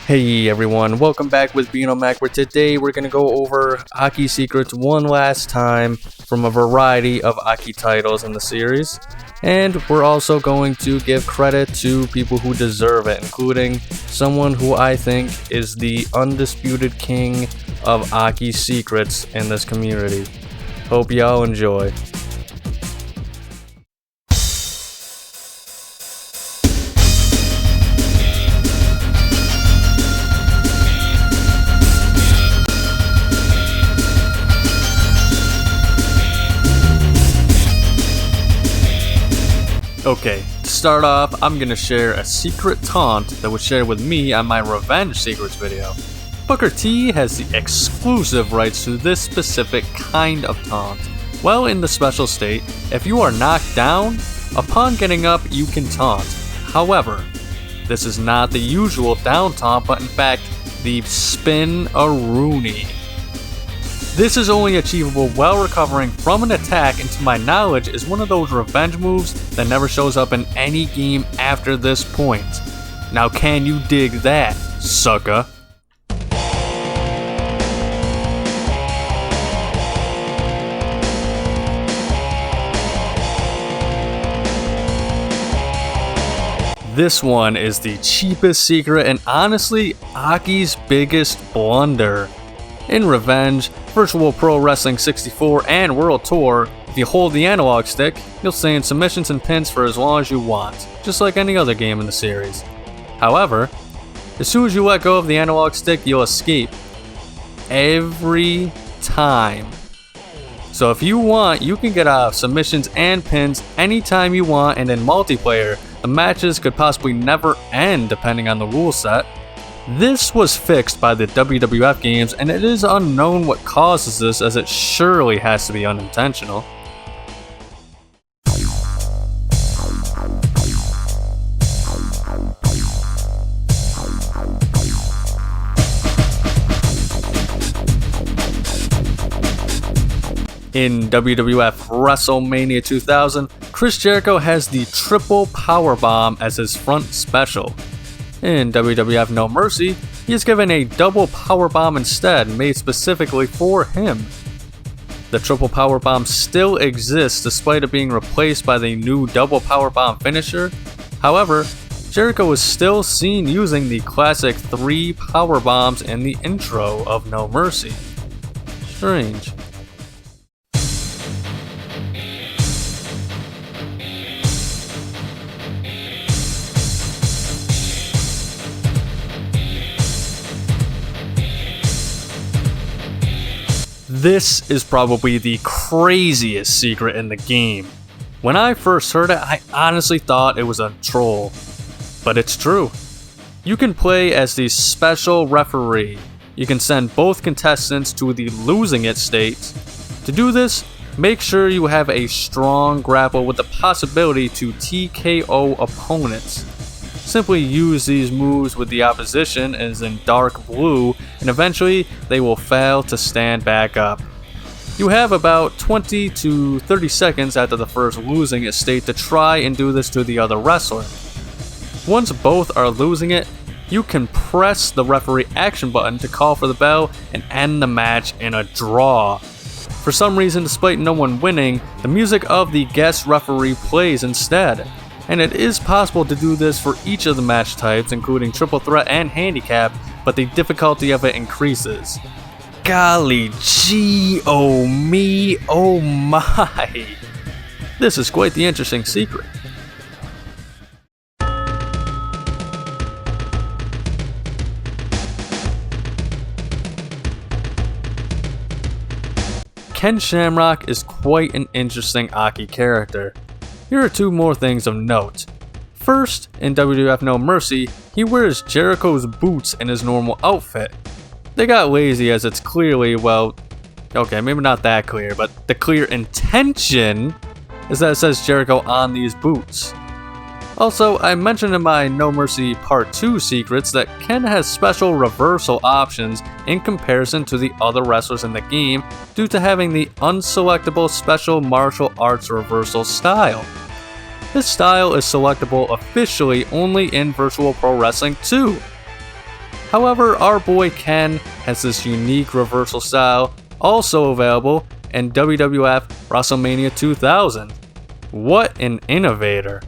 Hey everyone, welcome back with Beano Mac, where today we're going to go over AKI Secrets one last time from a variety of AKI titles in the series. And we're also going to give credit to people who deserve it, including someone who I think is the undisputed king of AKI Secrets in this community. Hope y'all enjoy. Okay, to start off, I'm going to share a secret taunt that was shared with me on my Revenge Secrets video. Booker T has the exclusive rights to this specific kind of taunt. Well, in the special state, if you are knocked down, upon getting up you can taunt. However, this is not the usual down taunt, but in fact, the Spin-a-Roni. This is only achievable while recovering from an attack, and to my knowledge is one of those revenge moves that never shows up in any game after this point. Now can you dig that, sucker? This one is the cheapest secret and honestly AKI's biggest blunder. In Revenge, Virtual Pro Wrestling 64, and World Tour, if you hold the analog stick, you'll stay in submissions and pins for as long as you want, just like any other game in the series. However, as soon as you let go of the analog stick, you'll escape. Every time. So if you want, you can get out of submissions and pins anytime you want, and in multiplayer, the matches could possibly never end depending on the rule set. This was fixed by the WWF games, and it is unknown what causes this, as it surely has to be unintentional. In WWF Wrestlemania 2000, Chris Jericho has the triple Powerbomb as his front special. In WWF No Mercy, he is given a double powerbomb instead, made specifically for him. The triple powerbomb still exists despite it being replaced by the new double powerbomb finisher. However, Jericho is still seen using the classic 3 powerbombs in the intro of No Mercy. Strange. This is probably the craziest secret in the game. When I first heard it, I honestly thought it was a troll. But it's true. You can play as the special referee. You can send both contestants to the losing it state. To do this, make sure you have a strong grapple with the possibility to TKO opponents. Simply use these moves with the opposition as in dark blue, and eventually they will fail to stand back up. You have about 20 to 30 seconds after the first losing it state to try and do this to the other wrestler. Once both are losing it, you can press the referee action button to call for the bell and end the match in a draw. For some reason, despite no one winning, the music of the guest referee plays instead. And it is possible to do this for each of the match types, including triple threat and handicap, but the difficulty of it increases. Golly gee, oh me, oh my. This is quite the interesting secret. Ken Shamrock is quite an interesting AKI character. Here are 2 more things of note. First, in WWF No Mercy, he wears Jericho's boots in his normal outfit. They got lazy as it's clearly, well, okay, maybe not that clear, but the clear intention is that it says Jericho on these boots. Also, I mentioned in my No Mercy Part 2 secrets that Ken has special reversal options in comparison to the other wrestlers in the game due to having the unselectable special martial arts reversal style. This style is selectable officially only in Virtual Pro Wrestling 2. However, our boy Ken has this unique reversal style also available in WWF Wrestlemania 2000. What an innovator!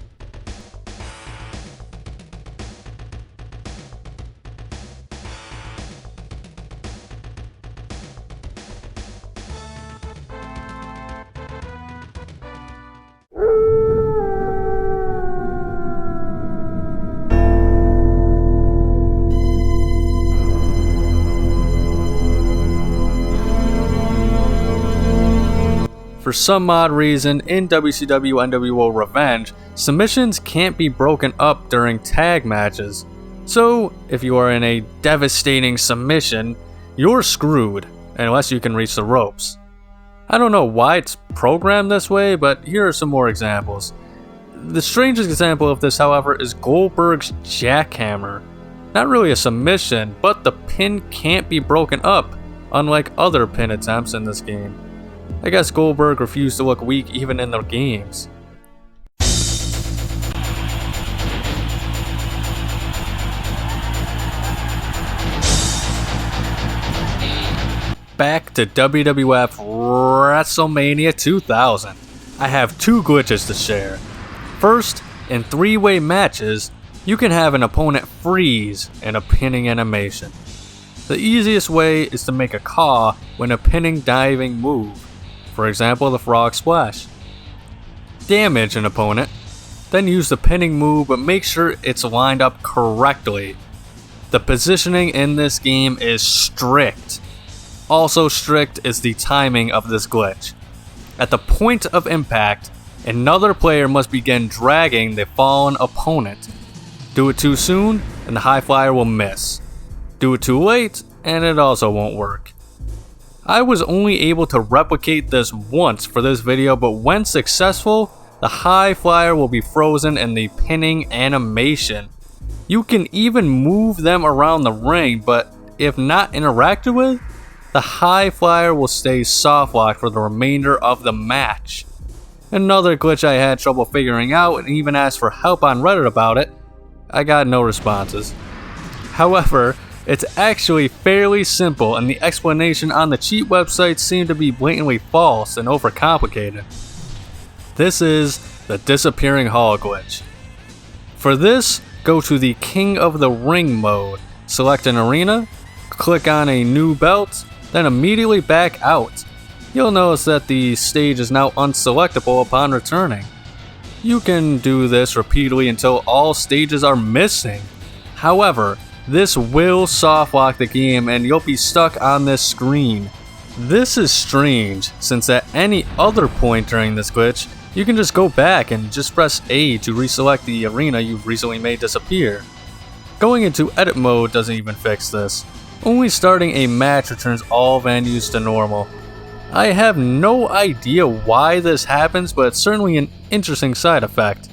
For some odd reason, in WCW NWO Revenge, submissions can't be broken up during tag matches. So, if you are in a devastating submission, you're screwed, unless you can reach the ropes. I don't know why it's programmed this way, but here are some more examples. The strangest example of this, however, is Goldberg's jackhammer. Not really a submission, but the pin can't be broken up, unlike other pin attempts in this game. I guess Goldberg refused to look weak even in their games. Back to WWF WrestleMania 2000. I have two glitches to share. First, in three-way matches, you can have an opponent freeze in a pinning animation. The easiest way is to make a caw when a pinning diving move. For example, the frog splash. Damage an opponent, then use the pinning move but make sure it's lined up correctly. The positioning in this game is strict. Also strict is the timing of this glitch. At the point of impact, another player must begin dragging the fallen opponent. Do it too soon and the high flyer will miss. Do it too late and it also won't work. I was only able to replicate this once for this video, but when successful, the high flyer will be frozen in the pinning animation. You can even move them around the ring, but if not interacted with, the high flyer will stay soft locked for the remainder of the match. Another glitch I had trouble figuring out and even asked for help on Reddit about it. I got no responses. However, it's actually fairly simple and the explanation on the cheat website seemed to be blatantly false and overcomplicated. This is the disappearing hall glitch. For this, go to the King of the Ring mode, select an arena, click on a new belt, then immediately back out. You'll notice that the stage is now unselectable upon returning. You can do this repeatedly until all stages are missing. However, this will soft lock the game and you'll be stuck on this screen. This is strange, since at any other point during this glitch, you can just go back and just press A to reselect the arena you've recently made disappear. Going into edit mode doesn't even fix this. Only starting a match returns all venues to normal. I have no idea why this happens, but it's certainly an interesting side effect.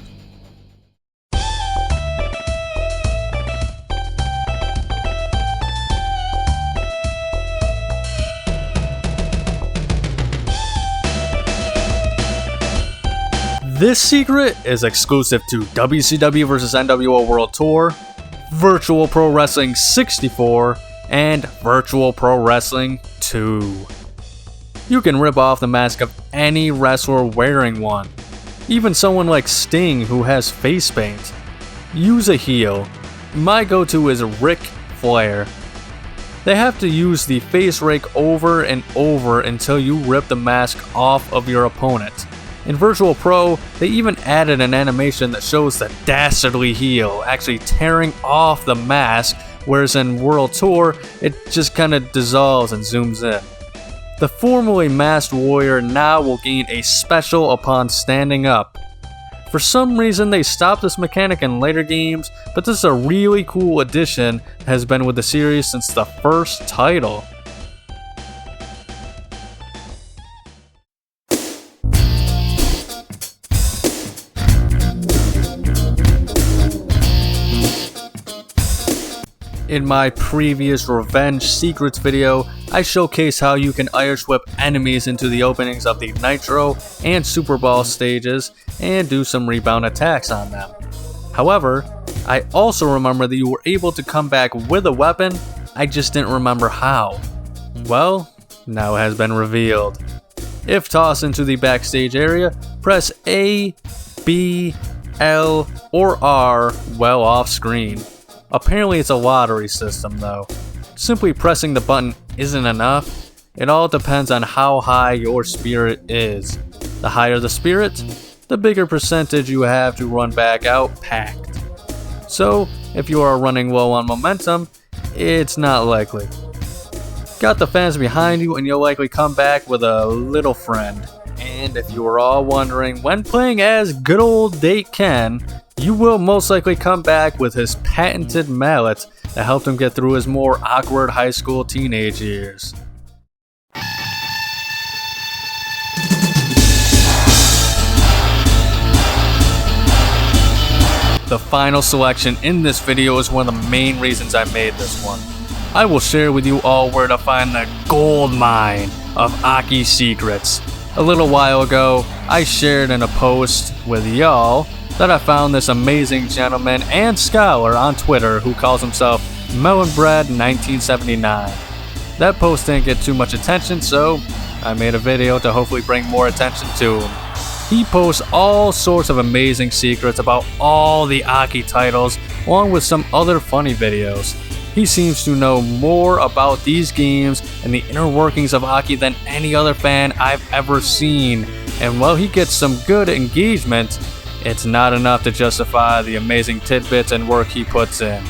This secret is exclusive to WCW vs NWO World Tour, Virtual Pro Wrestling 64, and Virtual Pro Wrestling 2. You can rip off the mask of any wrestler wearing one, even someone like Sting who has face paint. Use a heel. My go-to is Ric Flair. They have to use the face rake over and over until you rip the mask off of your opponent. In Virtual Pro, they even added an animation that shows the dastardly heel actually tearing off the mask, whereas in World Tour, it just kinda dissolves and zooms in. The formerly masked warrior now will gain a special upon standing up. For some reason they stopped this mechanic in later games, but this is a really cool addition that has been with the series since the first title. In my previous Revenge Secrets video, I showcased how you can Irish whip enemies into the openings of the Nitro and Super Bowl stages and do some rebound attacks on them. However, I also remember that you were able to come back with a weapon, I just didn't remember how. Well, now it has been revealed. If tossed into the backstage area, press A, B, L, or R well off screen. Apparently it's a lottery system though. Simply pressing the button isn't enough. It all depends on how high your spirit is. The higher the spirit, the bigger percentage you have to run back out packed. So, if you are running low on momentum, it's not likely. Got the fans behind you and you'll likely come back with a little friend. And if you were all wondering, when playing as good old Date Ken, you will most likely come back with his patented mallet that helped him get through his more awkward high school teenage years. The final selection in this video is one of the main reasons I made this one. I will share with you all where to find the gold mine of AKI Secrets. A little while ago, I shared in a post with y'all that I found this amazing gentleman and scholar on Twitter who calls himself Melonbread1979. That post didn't get too much attention, so I made a video to hopefully bring more attention to him. He posts all sorts of amazing secrets about all the AKI titles, along with some other funny videos. He seems to know more about these games and the inner workings of AKI than any other fan I've ever seen, and while he gets some good engagement, it's not enough to justify the amazing tidbits and work he puts in.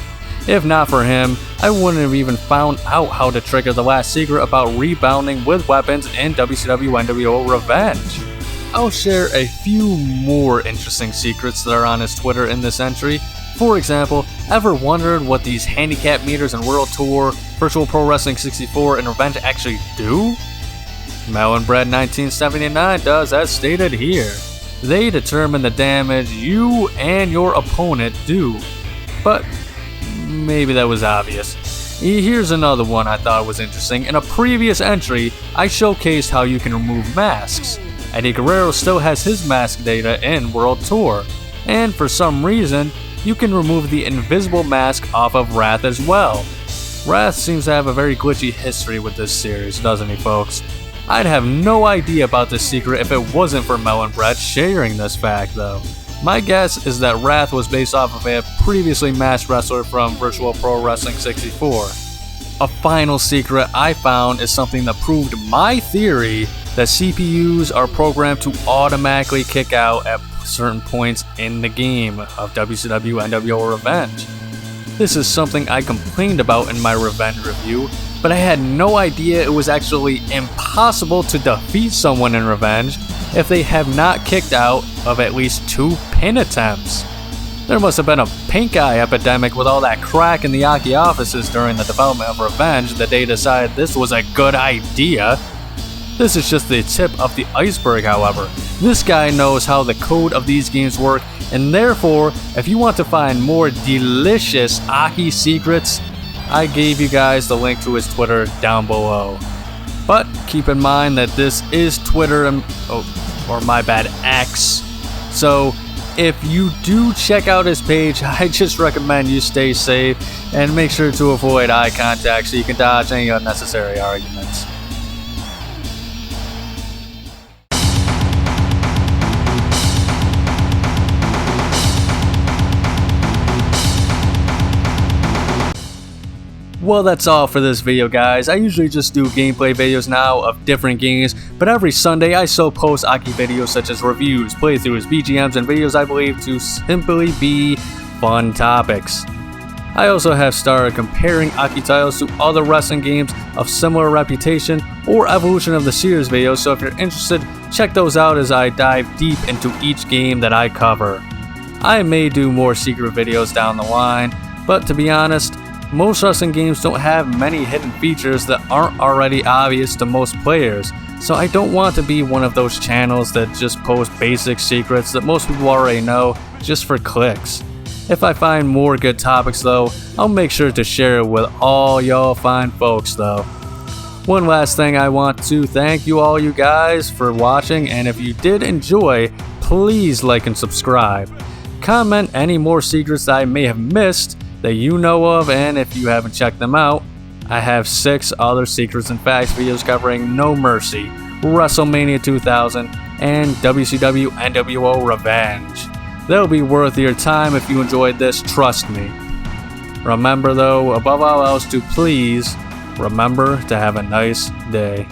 If not for him, I wouldn't have even found out how to trigger the last secret about rebounding with weapons in WCW NWO Revenge. I'll share a few more interesting secrets that are on his Twitter in this entry. For example, ever wondered what these handicap meters in World Tour, Virtual Pro Wrestling 64, and Revenge actually do? Melonbread1979 does as stated here. They determine the damage you and your opponent do. But maybe that was obvious. Here's another one I thought was interesting. In a previous entry, I showcased how you can remove masks. Eddie Guerrero still has his mask data in World Tour, and for some reason, you can remove the invisible mask off of Wrath as well. Wrath seems to have a very glitchy history with this series, doesn't he, folks? I'd have no idea about this secret if it wasn't for Melonbread sharing this fact, though. My guess is that Wrath was based off of a previously masked wrestler from Virtual Pro Wrestling 64. A final secret I found is something that proved my theory that CPUs are programmed to automatically kick out at certain points in the game of WCW NWO Revenge. This is something I complained about in my Revenge review, but I had no idea it was actually impossible to defeat someone in Revenge if they have not kicked out of at least 2 pin attempts. There must have been a pink eye epidemic with all that crack in the AKI offices during the development of Revenge that they decided this was a good idea. This is just the tip of the iceberg, however. This guy knows how the code of these games work, and therefore, if you want to find more delicious AKI secrets, I gave you guys the link to his Twitter down below. But keep in mind that this is Twitter and, X. So if you do check out his page, I just recommend you stay safe and make sure to avoid eye contact so you can dodge any unnecessary arguments. Well, that's all for this video, guys. I usually just do gameplay videos now of different games, but every Sunday I still post AKI videos such as reviews, playthroughs, BGMs, and videos I believe to simply be fun topics. I also have started comparing AKI titles to other wrestling games of similar reputation or evolution of the series videos, so if you're interested, check those out as I dive deep into each game that I cover. I may do more secret videos down the line, but to be honest, most wrestling games don't have many hidden features that aren't already obvious to most players, so I don't want to be one of those channels that just post basic secrets that most people already know just for clicks. If I find more good topics though, I'll make sure to share it with all y'all fine folks though. One last thing, I want to thank you all you guys for watching, and if you did enjoy, please like and subscribe. Comment any more secrets that I may have missed that you know of, and if you haven't checked them out, I have 6 other secrets and facts videos covering No Mercy, WrestleMania 2000, and WCW NWO Revenge. They'll be worth your time if you enjoyed this, trust me. Remember though, above all else, to please remember to have a nice day.